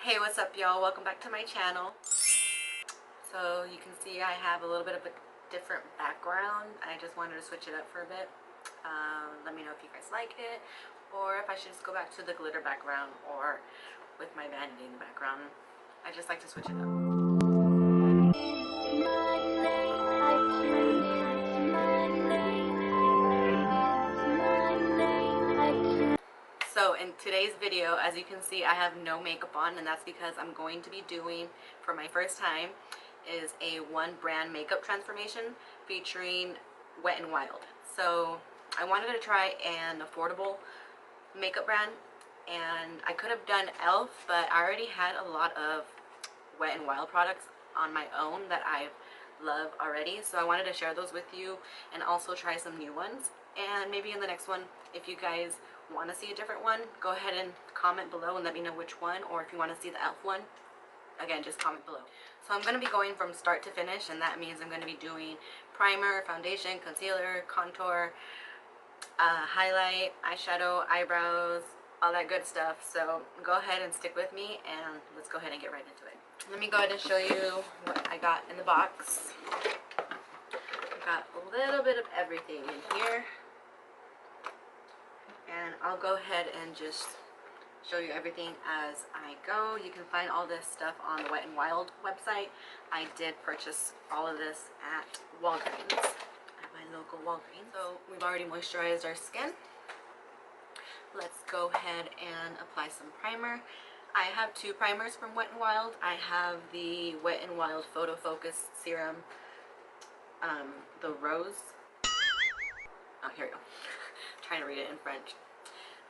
Hey, what's up y'all? Welcome back to my channel. So you can see I have a little bit of a different background. I just wanted to switch it up for a bit. Let me know if you guys like it or if I should just go back to the glitter background or with my vanity in the background. I just like to switch it up. So in today's video, as you can see, I have no makeup on, and that's because I'm going to be doing, for my first time, is a one brand makeup transformation featuring Wet n Wild. So I wanted to try an affordable makeup brand, and I could have done e.l.f., but I already had a lot of Wet n Wild products on my own that I love already, so I wanted to share those with you and also try some new ones. And maybe in the next one, if you guys want to see a different one, go ahead and comment below and let me know which one, or if you want to see the e.l.f. one, again, just comment below. So I'm going to be going from start to finish, and that means I'm going to be doing primer, foundation, concealer, contour, highlight, eyeshadow, eyebrows, all that good stuff. So go ahead and stick with me, and let's go ahead and get right into it. Let me go ahead and show you what I got in the box. I got a little bit of everything in here, and I'll go ahead and just show you everything as I go. You can find all this stuff on the Wet n Wild website. I did purchase all of this at Walgreens, at my local Walgreens. So we've already moisturized our skin. Let's go ahead and apply some primer. I have two primers from Wet n Wild. I have the Wet n Wild Photo Focus Serum, the Rose. Oh, here we go. Trying to read it in French.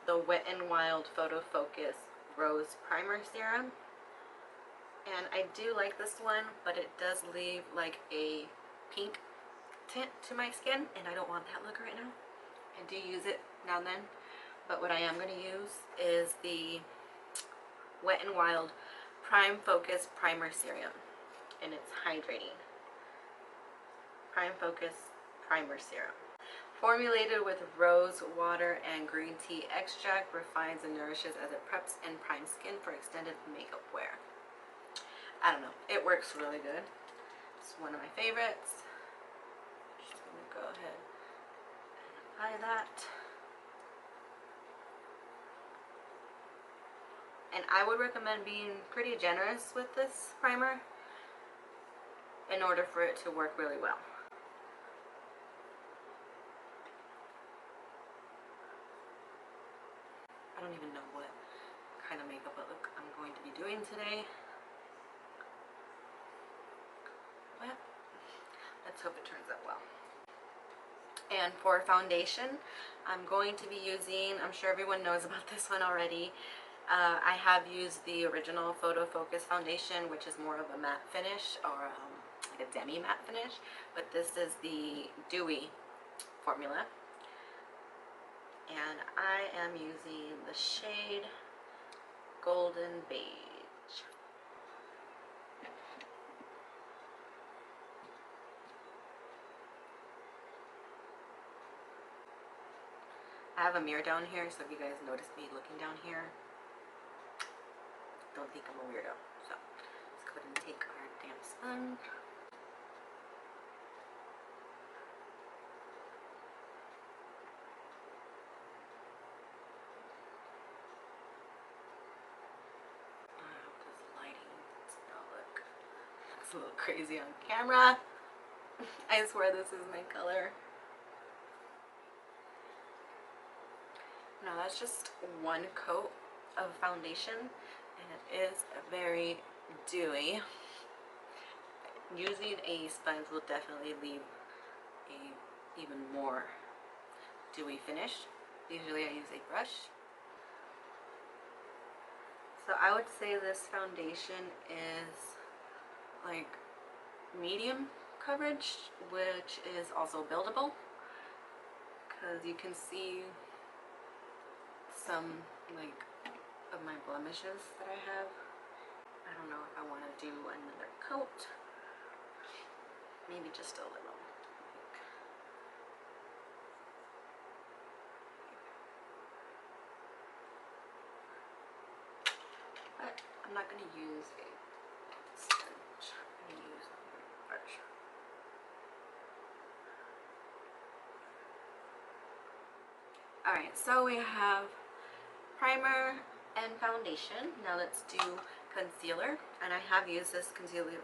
The Wet n Wild Photo Focus Rose Primer Serum. And I do like this one, but it does leave like a pink tint to my skin, and I don't want that look right now. I do use it now and then, but what I am going to use is the Wet n Wild Prime Focus Primer Serum, and it's hydrating. Prime Focus Primer Serum. Formulated with rose water and green tea extract, refines and nourishes as it preps and primes skin for extended makeup wear. I don't know, it works really good. It's one of my favorites. Just gonna go ahead and apply that. And I would recommend being pretty generous with this primer in order for it to work really well. I don't even know what kind of makeup look I'm going to be doing today, but let's hope it turns out well. And for foundation, I'm going to be using, I'm sure everyone knows about this one already, I have used the original Photo Focus foundation, which is more of a matte finish, or like a demi matte finish, but this is the dewy formula. And I am using the shade Golden Beige. I have a mirror down here, so if you guys notice me looking down here, don't think I'm a weirdo. So let's go ahead and take our damp sponge. A little crazy on camera. I swear this is my color. Now that's just one coat of foundation, and it is very dewy. Using a sponge will definitely leave a even more dewy finish. Usually I use a brush. So I would say this foundation is like medium coverage, which is also buildable, because you can see some like of my blemishes that I have. I don't know if I want to do another coat, maybe just a little. but I'm not going to use a sponge. I'm going to use a brush. Alright, so we have primer and foundation. Now let's do concealer. And I have used this concealer.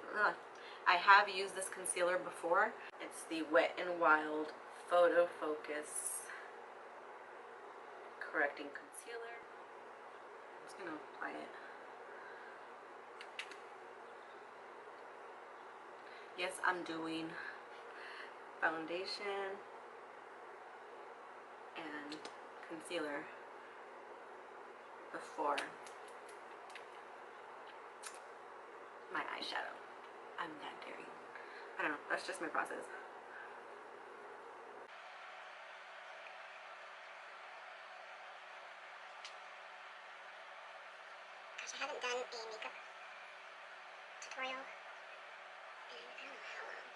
Before. It's the Wet n Wild Photo Focus Correcting Concealer. I'm just gonna apply it. Yes, I'm doing foundation and concealer before my eyeshadow. I'm that daring. I don't know, that's just my process. Gosh, I haven't done a makeup tutorial in I don't know how long.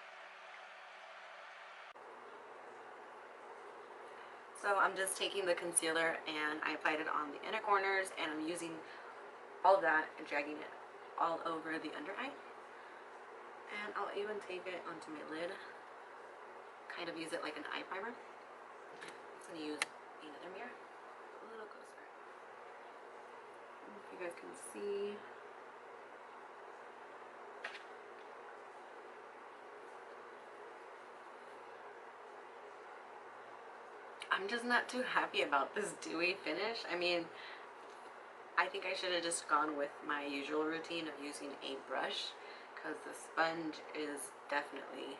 So I'm just taking the concealer and I applied it on the inner corners, and I'm using all of that and dragging it all over the under eye. And I'll even take it onto my lid, kind of use it like an eye primer. I'm just going to use another mirror, a little closer. I don't know if you guys can see. I'm just not too happy about this dewy finish. I mean, I think I should have just gone with my usual routine of using a brush, because the sponge is definitely,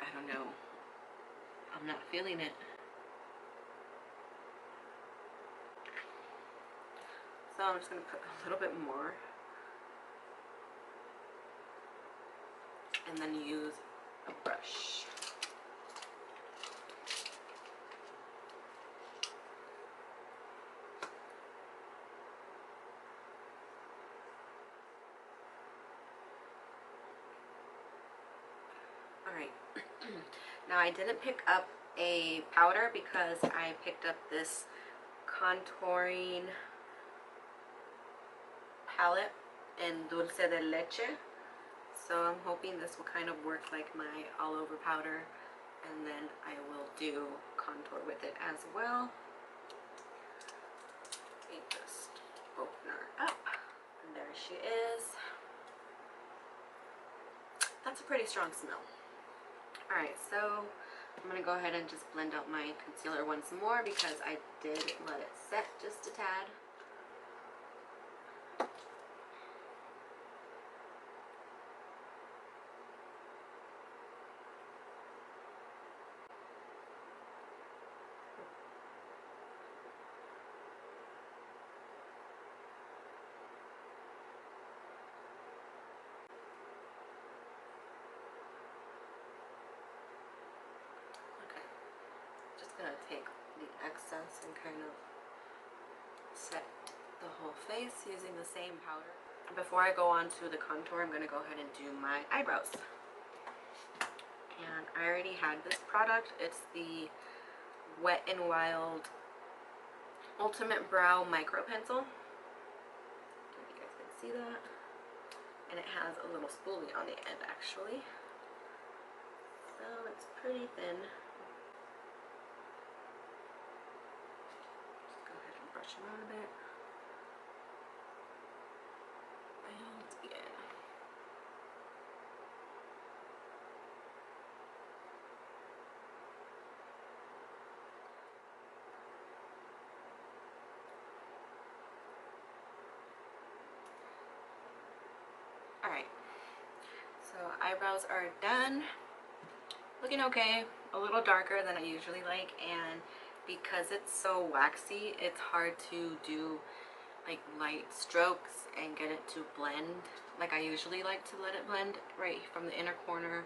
I don't know, I'm not feeling it. So I'm just going to put a little bit more and then use a brush. Alright, now I didn't pick up a powder because I picked up this contouring palette in Dulce de Leche. So I'm hoping this will kind of work like my all over powder, and then I will do contour with it as well. Let me just open her up, and there she is. That's a pretty strong smell. Alright, so I'm going to go ahead and just blend out my concealer once more because I did let it set just a tad. Gonna take the excess and kind of set the whole face using the same powder. Before I go on to the contour, I'm gonna go ahead and do my eyebrows. And I already had this product. It's the Wet n Wild Ultimate Brow Micro Pencil. If you guys can see that. And it has a little spoolie on the end actually. So it's pretty thin. Brush them out a bit. And begin. Alright. So eyebrows are done. Looking okay. A little darker than I usually like, and because it's so waxy, it's hard to do like light strokes and get it to blend like I usually like to let it blend right from the inner corner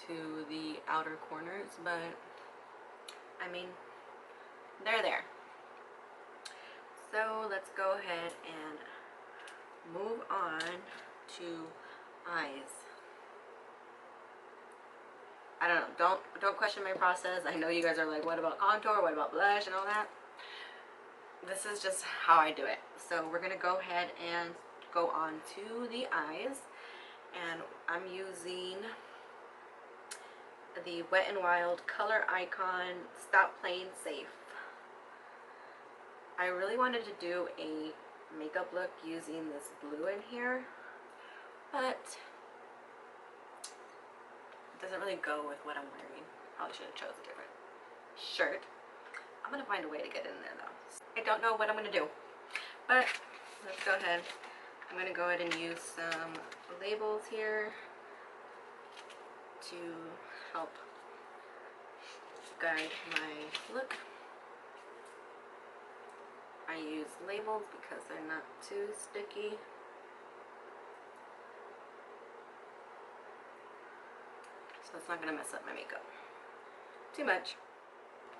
to the outer corners, but I mean, they're there. So let's go ahead and move on to eyes. I don't know, don't question my process. I know you guys are like, what about contour, what about blush and all that? this is just how I do it. So we're gonna go ahead and go on to the eyes, and I'm using the Wet n Wild Color Icon Stop Playing Safe. I really wanted to do a makeup look using this blue in here, but it doesn't really go with what I'm wearing. Probably should have chose a different shirt. I'm gonna find a way to get in there though. I don't know what I'm gonna do, but let's go ahead. I'm gonna go ahead and use some labels here to help guide my look. I use labels because they're not too sticky. So it's not gonna mess up my makeup too much.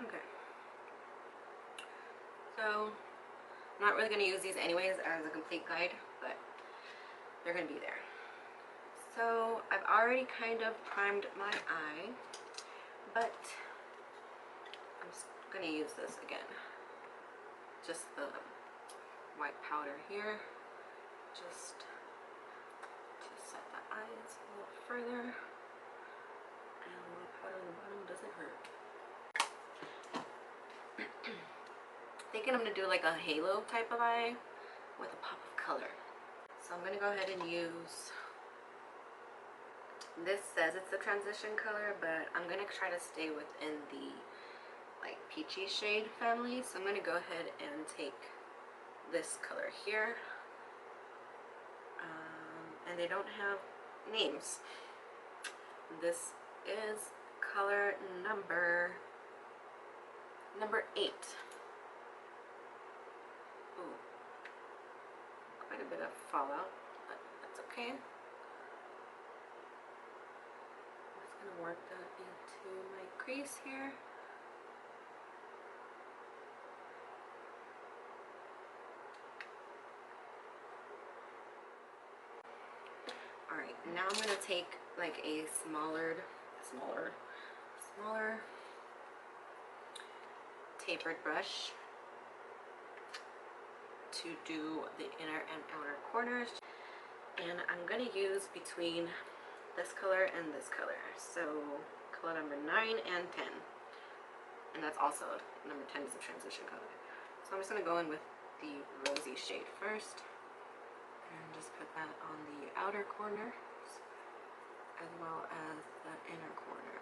Okay. So I'm not really gonna use these anyways as a complete guide, but they're gonna be there. So I've already kind of primed my eye, but I'm just gonna use this again. Just the white powder here, just to set the eyes a little further. And a little powder on the bottom doesn't hurt. Thinking I'm gonna do like a halo type of eye with a pop of color. So I'm gonna go ahead and use, this says it's the transition color, but I'm gonna try to stay within the like peachy shade family. So I'm gonna go ahead and take this color here, and they don't have names. This is color number 8. Ooh, quite a bit of fallout, but that's okay. I'm just gonna work that into my crease here. Alright, now I'm gonna take like a smaller tapered brush to do the inner and outer corners, and I'm gonna use between this color and this color, so color number 9 and 10, and that's also number 10 is a transition color. So I'm just gonna go in with the rosy shade first and just put that on the outer corner as well as the inner corner.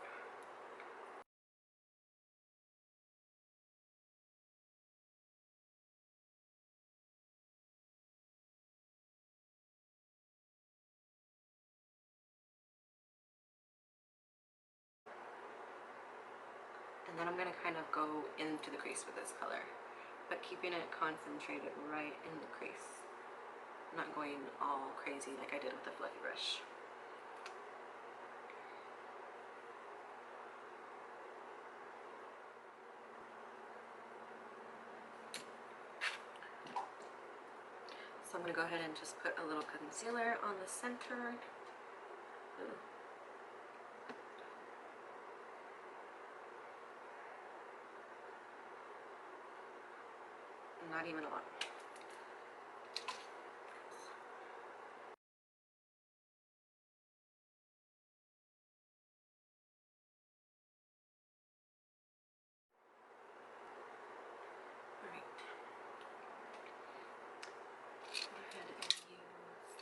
And then I'm going to kind of go into the crease with this color, but keeping it concentrated right in the crease. Not going all crazy like I did with the fluffy brush. So I'm going to go ahead and just put a little concealer on the center. Ooh. Not even a lot. Alright. Go ahead and use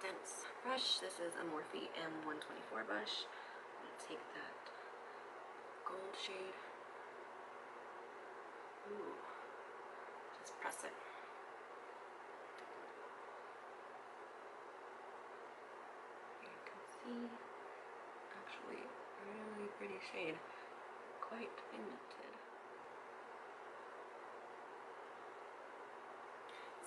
dense brush. This is a Morphe M124 brush. I'm going to take that gold shade. Ooh. Just press it. You can see, actually, really pretty shade. Quite pigmented.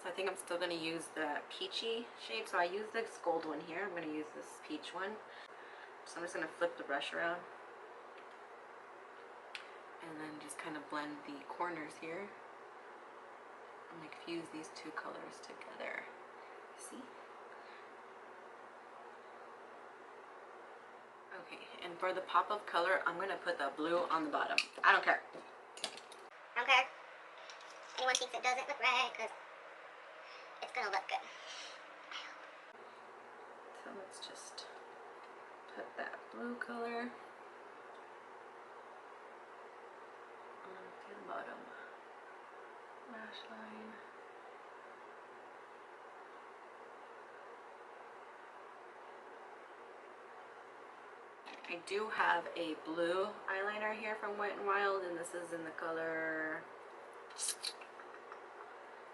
So I think I'm still going to use the peachy shade. So I use this gold one here. I'm going to use this peach one. So I'm just going to flip the brush around and then just kind of blend the corners here and like fuse these two colors together. See? Okay, and for the pop of color, I'm going to put the blue on the bottom. I don't care. Okay. anyone thinks it doesn't look right, because it's gonna look good. So let's just put that blue color on the bottom lash line. I do have a blue eyeliner here from Wet n Wild, and this is in the color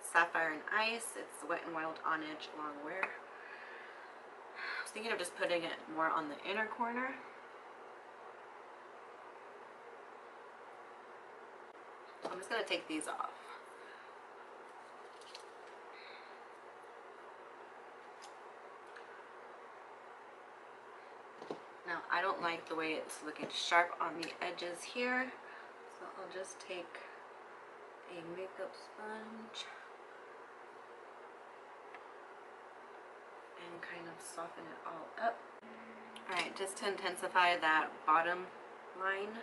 Sapphire and Ice. It's the Wet n Wild On Edge Long Wear. I was thinking of just putting it more on the inner corner. So I'm just going to take these off. Now, I don't like the way it's looking sharp on the edges here, so I'll just take a makeup sponge and kind of soften it all up. Alright, just to intensify that bottom line,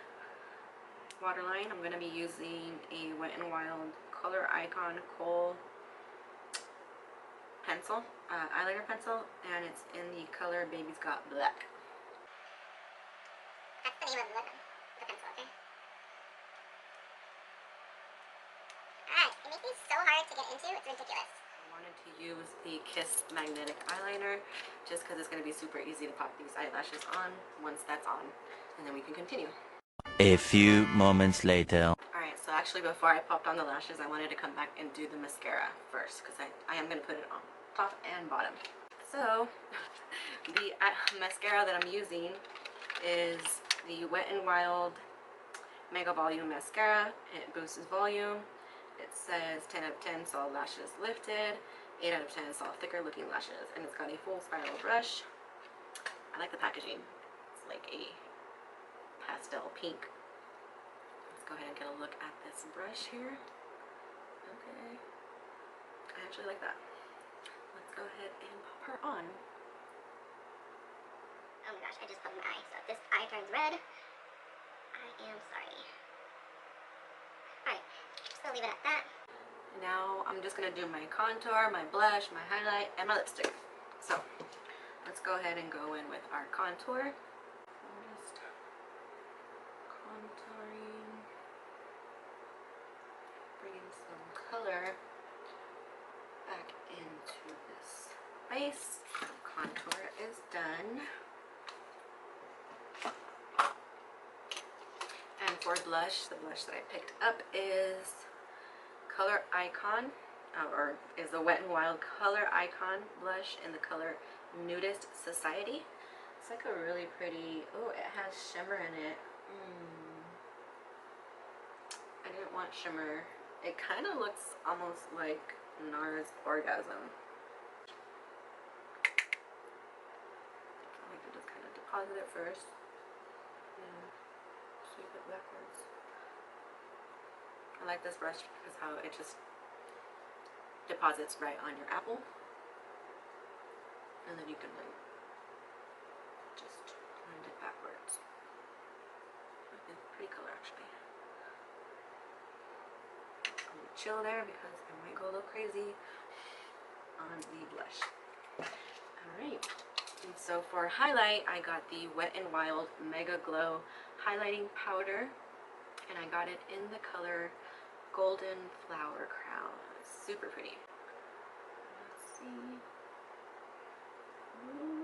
waterline, I'm going to be using a Wet n Wild Color Icon Kohl pencil, eyeliner pencil, and it's in the color Baby's Got Black. That's the name of the pencil, okay? Alright, it makes me so hard to get into, it's ridiculous. I wanted to use the Kiss Magnetic Eyeliner just because it's going to be super easy to pop these eyelashes on once that's on, and then we can continue. A few moments later. Alright, so actually before I popped on the lashes, I wanted to come back and do the mascara first because I am going to put it on top and bottom. So, the mascara that I'm using is the Wet n Wild Mega Volume Mascara. It boosts volume. It says 10 out of 10 saw lashes lifted, 8 out of 10 saw thicker looking lashes, and it's got a full spiral brush. I like the packaging. It's like a pastel pink. Let's go ahead and get a look at this brush here. Okay, I actually like that. Let's go ahead and pop her on. Oh my gosh, I just plugged my eye, so if this eye turns red, I am sorry. Alright, just gonna leave it at that. Now I'm just gonna do my contour, my blush, my highlight, and my lipstick. So let's go ahead and go in with our contour. I'm just contouring, bringing some color back into this face. Contour is done. And for blush, the blush that I picked up is Color Icon, or is the Wet n Wild Color Icon blush in the color Nudist Society. It's like a really pretty, oh, it has shimmer in it. I didn't want shimmer. It kind of looks almost like NARS Orgasm. I like to just kind of deposit it first and sweep it backwards. I like this brush because how it just deposits right on your apple, and then you can like just blend it backwards. It's a pretty color actually. I'm gonna chill there because I might go a little crazy on the blush. Alright, and so for highlight, I got the Wet n Wild Mega Glow highlighting powder, and I got it in the color Golden Flower Crown. It's super pretty. Let's see. Ooh.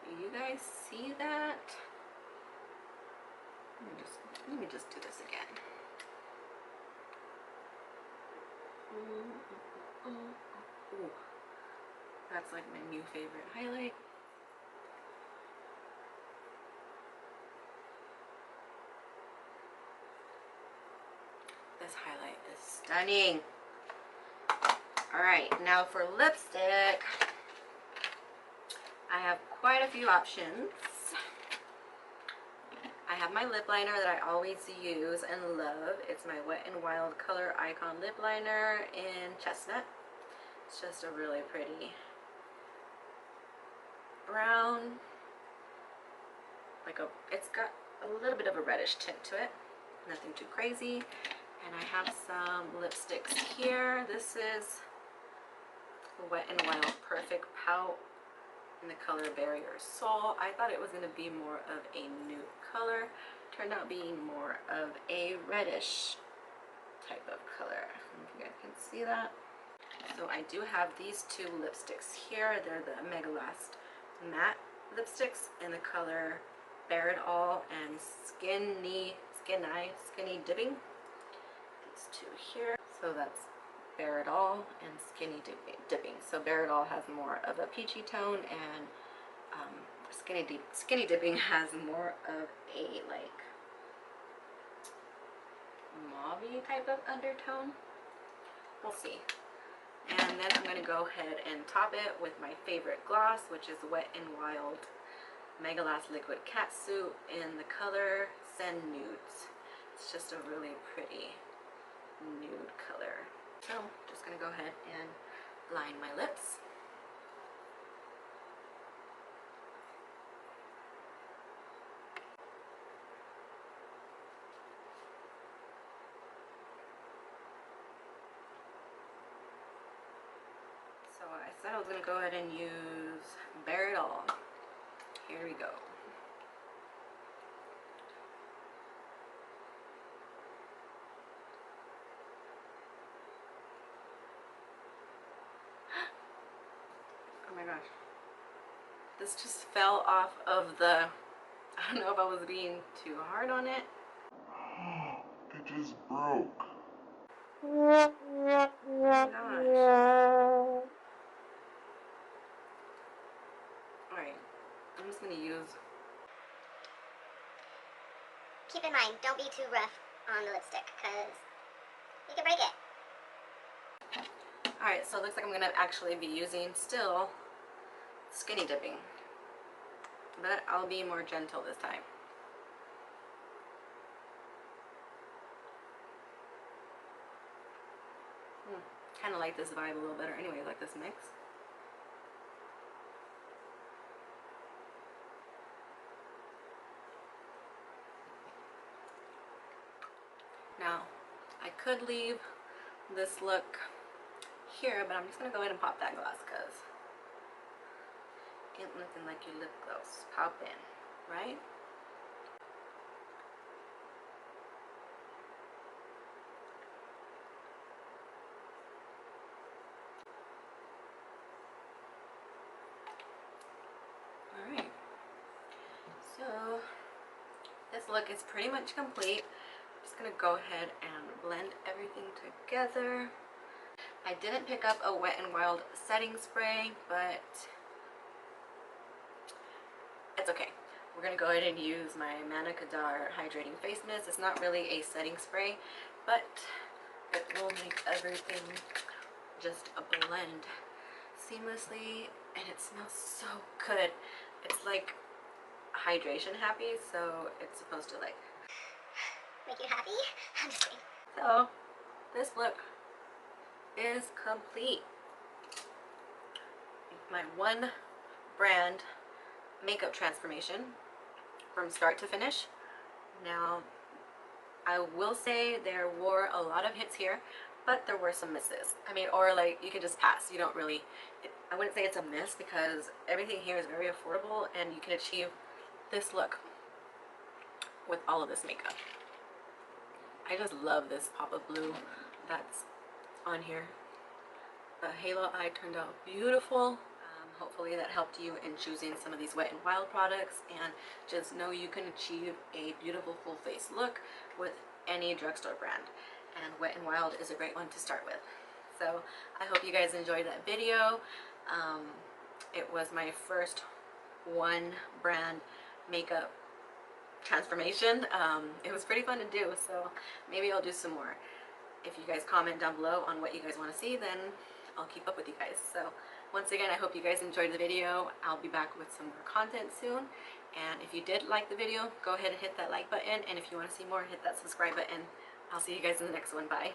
Do you guys see that? Let me just do this again. Ooh. That's like my new favorite highlight. This highlight is stunning. Alright, now for lipstick, I have quite a few options. I have my lip liner that I always use and love. It's my Wet n Wild Color Icon lip liner in Chestnut. It's just a really pretty brown. It's got a little bit of a reddish tint to it. Nothing too crazy. And I have some lipsticks here. This is Wet n Wild Perfect Pout in the color Barrier Soul. I thought it was going to be more of a nude color. Turned out being more of a reddish type of color. I don't know if you guys can see that. So I do have these two lipsticks here. They're the Mega Last Matte lipsticks in the color Bare It All and Skinny Dipping. These two here. So that's Bare It All and Skinny Dipping. So Bare It All has more of a peachy tone, and Skinny Dipping has more of a like mauve-y type of undertone. We'll see. And then I'm going to go ahead and top it with my favorite gloss, which is Wet n Wild Mega Last Liquid Catsuit in the color Send Nudes. It's just a really pretty nude color. So just going to go ahead and line my lips. So I said I was going to go ahead and use Bare It All. Here we go. Oh my gosh. This just fell off of the, I don't know if I was being too hard on it. It just broke. Oh my gosh. Alright, I'm just gonna use. Keep in mind, don't be too rough on the lipstick, because you can break it. Alright, so it looks like I'm gonna actually be using still Skinny Dipping, but I'll be more gentle this time. Kind of like this vibe a little better anyway, like this mix. Now, I could leave this look here, but I'm just going to go ahead and pop that gloss because it ain't looking like your lip gloss. Pop in, right? Alright, so this look is pretty much complete. I'm just going to go ahead and blend everything together. I didn't pick up a Wet n Wild setting spray, but it's okay. We're going to go ahead and use my Mana Kadar Hydrating Face Mist. It's not really a setting spray, but it will make everything just a blend seamlessly, and it smells so good. It's like hydration happy, so it's supposed to like Make you happy? I'm just kidding. So this look is complete. My one brand makeup transformation from start to finish. Now I will say there were a lot of hits here, but there were some misses. I mean, or like you can just pass. You don't really, I wouldn't say it's a miss because everything here is very affordable and you can achieve this look with all of this makeup. I just love this pop of blue that's on here. The halo eye turned out beautiful. Hopefully that helped you in choosing some of these Wet n Wild products, and just know you can achieve a beautiful full face look with any drugstore brand, and Wet n Wild is a great one to start with. So I hope you guys enjoyed that video. It was my first one brand makeup transformation. It was pretty fun to do, so maybe I'll do some more. If you guys comment down below on what you guys want to see, then I'll keep up with you guys. So once again, I hope you guys enjoyed the video. I'll be back with some more content soon, and if you did like the video, go ahead and hit that like button, and if you want to see more, hit that subscribe button. I'll see you guys in the next one. Bye.